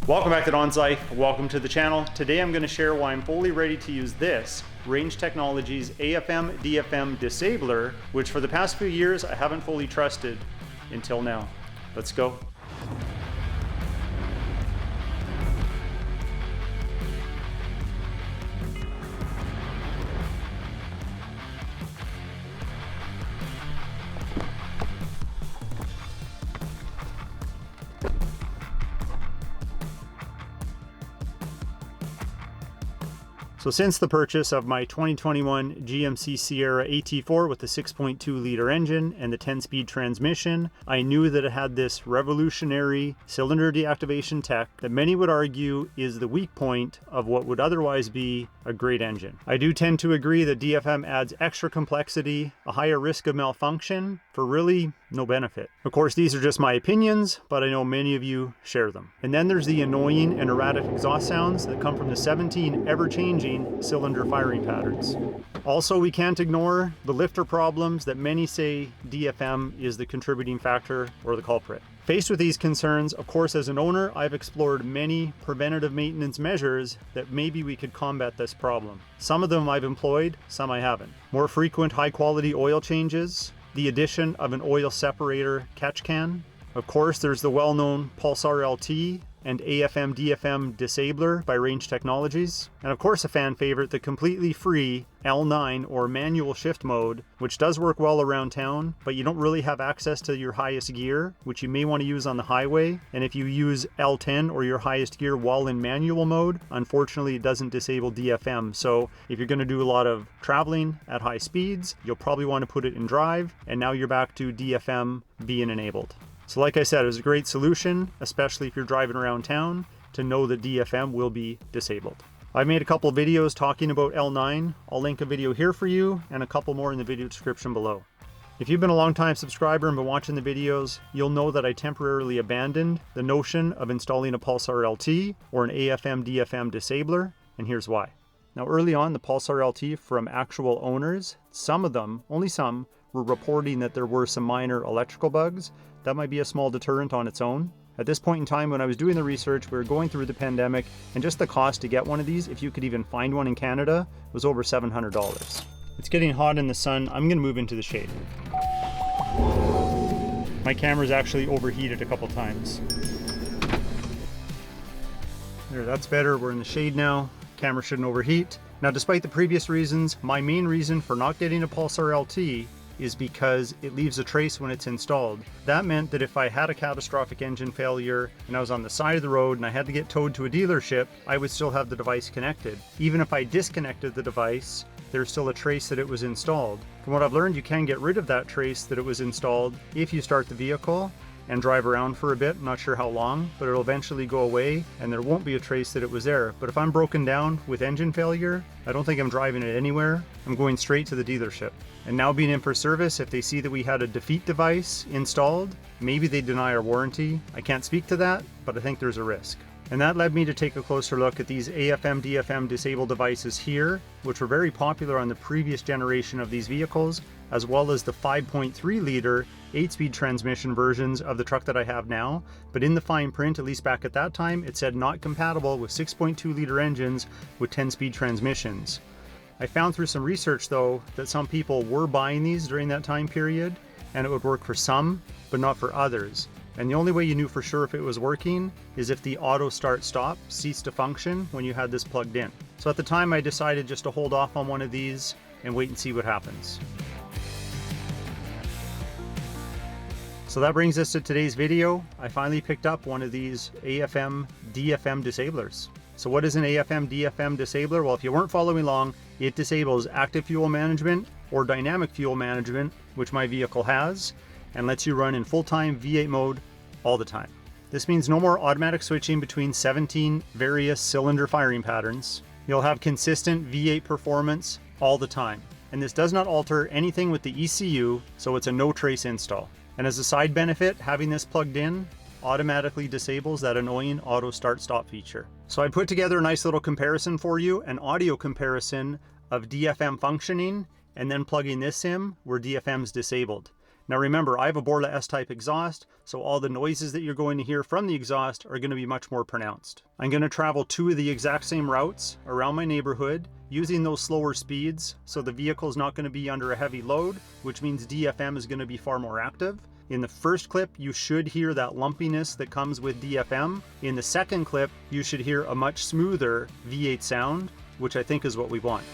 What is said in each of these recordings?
Welcome back to DONSLIFE. Welcome to the channel. Today I'm going to share why I'm fully ready to use this Range Technology's AFM DFM Disabler, which for the past few years I haven't fully trusted until now. Let's go. So since the purchase of my 2021 GMC Sierra AT4 with the 6.2 liter engine and the 10-speed transmission, I knew that it had this revolutionary cylinder deactivation tech that many would argue is the weak point of what would otherwise be a great engine. I do tend to agree that DFM adds extra complexity, a higher risk of malfunction, for really no benefit. Of course, these are just my opinions, but I know many of you share them. And then there's the annoying and erratic exhaust sounds that come from the 17 ever-changing cylinder firing patterns. Also, we can't ignore the lifter problems that many say DFM is the contributing factor or the culprit. Faced with these concerns, of course, as an owner, I've explored many preventative maintenance measures that maybe we could combat this problem. Some of them I've employed, some I haven't. More frequent high-quality oil changes, the addition of an oil separator catch can. Of course, there's the well-known Pulsar LT and AFM DFM Disabler by Range Technologies. And of course, a fan favorite, the completely free L9 or manual shift mode, which does work well around town, but you don't really have access to your highest gear, which you may want to use on the highway. And if you use L10 or your highest gear while in manual mode, unfortunately it doesn't disable DFM. So if you're going to do a lot of traveling at high speeds, you'll probably want to put it in drive, and now you're back to DFM being enabled. So like I said, it was a great solution, especially if you're driving around town, to know that DFM will be disabled. I've made a couple videos talking about L9. I'll link a video here for you and a couple more in the video description below. If you've been a long-time subscriber and been watching the videos, you'll know that I temporarily abandoned the notion of installing a Pulsar LT or an AFM DFM disabler, and here's why. Now early on, the Pulsar LT from actual owners, some of them, only some, were reporting that there were some minor electrical bugs. That might be a small deterrent on its own. At this point in time, when I was doing the research, we were going through the pandemic, and just the cost to get one of these, if you could even find one in Canada, was over $700. It's getting hot in the sun. I'm gonna move into the shade. My camera's actually overheated a couple times. There, that's better. We're in the shade now. Camera shouldn't overheat. Now, despite the previous reasons, my main reason for not getting a Pulsar LT is because it leaves a trace when it's installed. That meant that if I had a catastrophic engine failure and I was on the side of the road and I had to get towed to a dealership, I would still have the device connected. Even if I disconnected the device, there's still a trace that it was installed. From what I've learned, you can get rid of that trace that it was installed if you start the vehicle and drive around for a bit. I'm not sure how long, but it'll eventually go away and there won't be a trace that it was there. But if I'm broken down with engine failure, I don't think I'm driving it anywhere. I'm going straight to the dealership. And now being in for service, if they see that we had a defeat device installed, maybe they deny our warranty. I can't speak to that, but I think there's a risk. And that led me to take a closer look at these AFM DFM disabled devices here, which were very popular on the previous generation of these vehicles, as well as the 5.3 liter 8-speed transmission versions of the truck that I have now. But in the fine print, at least back at that time, it said not compatible with 6.2 liter engines with 10-speed transmissions. I found through some research though that some people were buying these during that time period, and it would work for some, but not for others. And the only way you knew for sure if it was working is if the auto start stop ceased to function when you had this plugged in. So at the time I decided just to hold off on one of these and wait and see what happens. So that brings us to today's video. I finally picked up one of these AFM DFM disablers. So what is an AFM DFM disabler? Well, if you weren't following along, it disables active fuel management or dynamic fuel management, which my vehicle has, and lets you run in full-time V8 mode all the time. This means no more automatic switching between 17 various cylinder firing patterns. You'll have consistent V8 performance all the time. And this does not alter anything with the ECU, so it's a no trace install. And as a side benefit, having this plugged in automatically disables that annoying auto start stop feature. So I put together a nice little comparison for you, an audio comparison of DFM functioning and then plugging this in where DFM's disabled. Now remember, I have a Borla S-type exhaust, so all the noises that you're going to hear from the exhaust are going to be much more pronounced. I'm going to travel 2 of the exact same routes around my neighborhood using those slower speeds, so the vehicle's not going to be under a heavy load, which means DFM is going to be far more active. In the first clip, you should hear that lumpiness that comes with DFM. In the second clip, you should hear a much smoother V8 sound, which I think is what we want.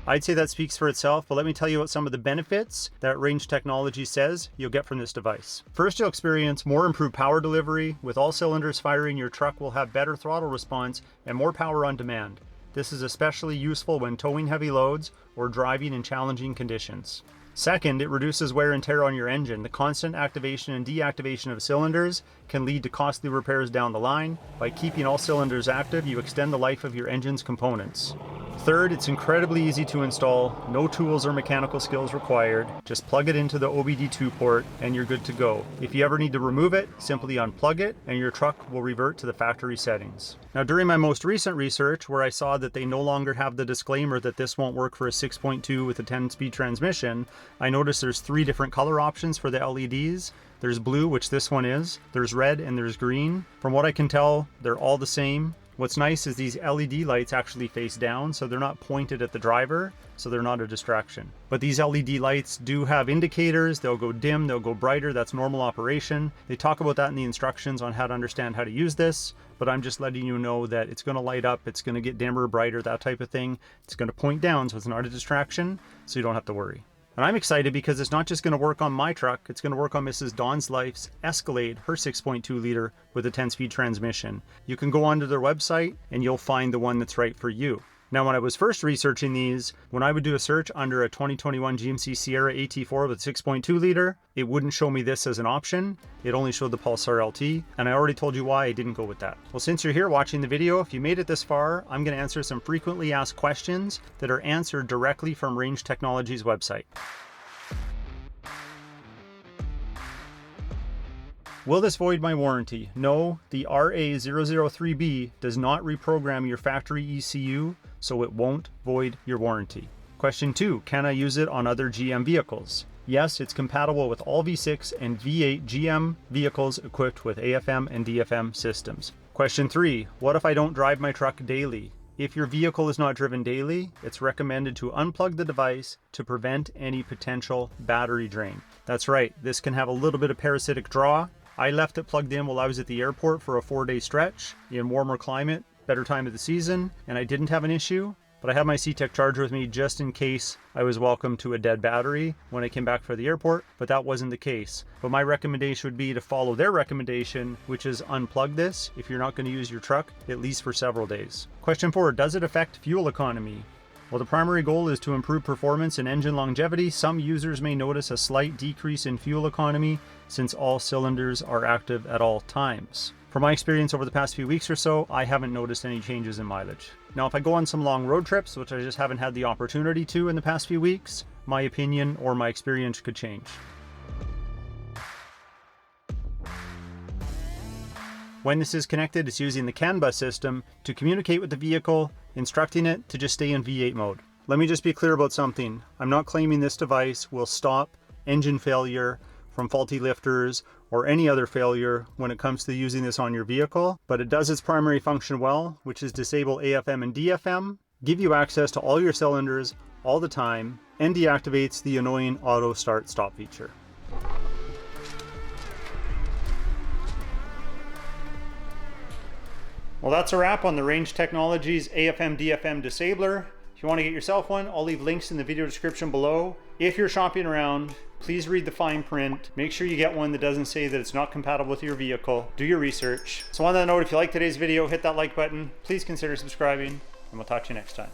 I'd say that speaks for itself, but let me tell you about some of the benefits that Range Technology says you'll get from this device. First, you'll experience more improved power delivery. With all cylinders firing, your truck will have better throttle response and more power on demand. This is especially useful when towing heavy loads or driving in challenging conditions. Second, it reduces wear and tear on your engine. The constant activation and deactivation of cylinders can lead to costly repairs down the line. By keeping all cylinders active, you extend the life of your engine's components. Third, it's incredibly easy to install. No tools or mechanical skills required. Just plug it into the OBD2 port and you're good to go. If you ever need to remove it, simply unplug it and your truck will revert to the factory settings. Now, during my most recent research, where I saw that they no longer have the disclaimer that this won't work for a 6.2 with a 10-speed transmission, I noticed there's 3 different color options for the LEDs. There's blue, which this one is, there's red, and there's green. From what I can tell, they're all the same. What's nice is these LED lights actually face down, so they're not pointed at the driver, so they're not a distraction. But these LED lights do have indicators. They'll go dim, they'll go brighter. That's normal operation. They talk about that in the instructions on how to understand how to use this, but I'm just letting you know that it's going to light up, it's going to get dimmer, brighter, that type of thing. It's going to point down, so it's not a distraction, so you don't have to worry. And I'm excited because it's not just going to work on my truck, it's going to work on Mrs. DONSLIFE's Escalade, her 6.2 liter with a 10-speed transmission. You can go onto their website and you'll find the one that's right for you. Now, when I was first researching these, when I would do a search under a 2021 GMC Sierra AT4 with 6.2 liter, it wouldn't show me this as an option. It only showed the Pulsar LT, and I already told you why I didn't go with that. Well, since you're here watching the video, if you made it this far, I'm going to answer some frequently asked questions that are answered directly from Range Technology's website. Will this void my warranty? No, the RA003B does not reprogram your factory ECU, so it won't void your warranty. Question 2, can I use it on other GM vehicles? Yes, it's compatible with all V6 and V8 GM vehicles equipped with AFM and DFM systems. Question 3, what if I don't drive my truck daily? If your vehicle is not driven daily, it's recommended to unplug the device to prevent any potential battery drain. That's right, this can have a little bit of parasitic draw. I left it plugged in while I was at the airport for a 4-day stretch in warmer climate, better time of the season, and I didn't have an issue, but I had my C-Tech charger with me just in case I was welcome to a dead battery when I came back from the airport, but that wasn't the case. But my recommendation would be to follow their recommendation, which is unplug this if you're not going to use your truck, at least for several days. Question 4, does it affect fuel economy? While the primary goal is to improve performance and engine longevity, some users may notice a slight decrease in fuel economy since all cylinders are active at all times. From my experience over the past few weeks or so, I haven't noticed any changes in mileage. Now, if I go on some long road trips, which I just haven't had the opportunity to in the past few weeks, my opinion or my experience could change. When this is connected, it's using the CAN bus system to communicate with the vehicle, instructing it to just stay in V8 mode. Let me just be clear about something. I'm not claiming this device will stop engine failure from faulty lifters or any other failure when it comes to using this on your vehicle, but it does its primary function well, which is disable AFM and DFM, give you access to all your cylinders all the time, and deactivates the annoying auto start stop feature. Well, that's a wrap on the Range Technologies AFM DFM Disabler. If you want to get yourself one, I'll leave links in the video description below. If you're shopping around, please read the fine print. Make sure you get one that doesn't say that it's not compatible with your vehicle. Do your research. So on that note, if you like today's video, hit that like button. Please consider subscribing, and we'll talk to you next time.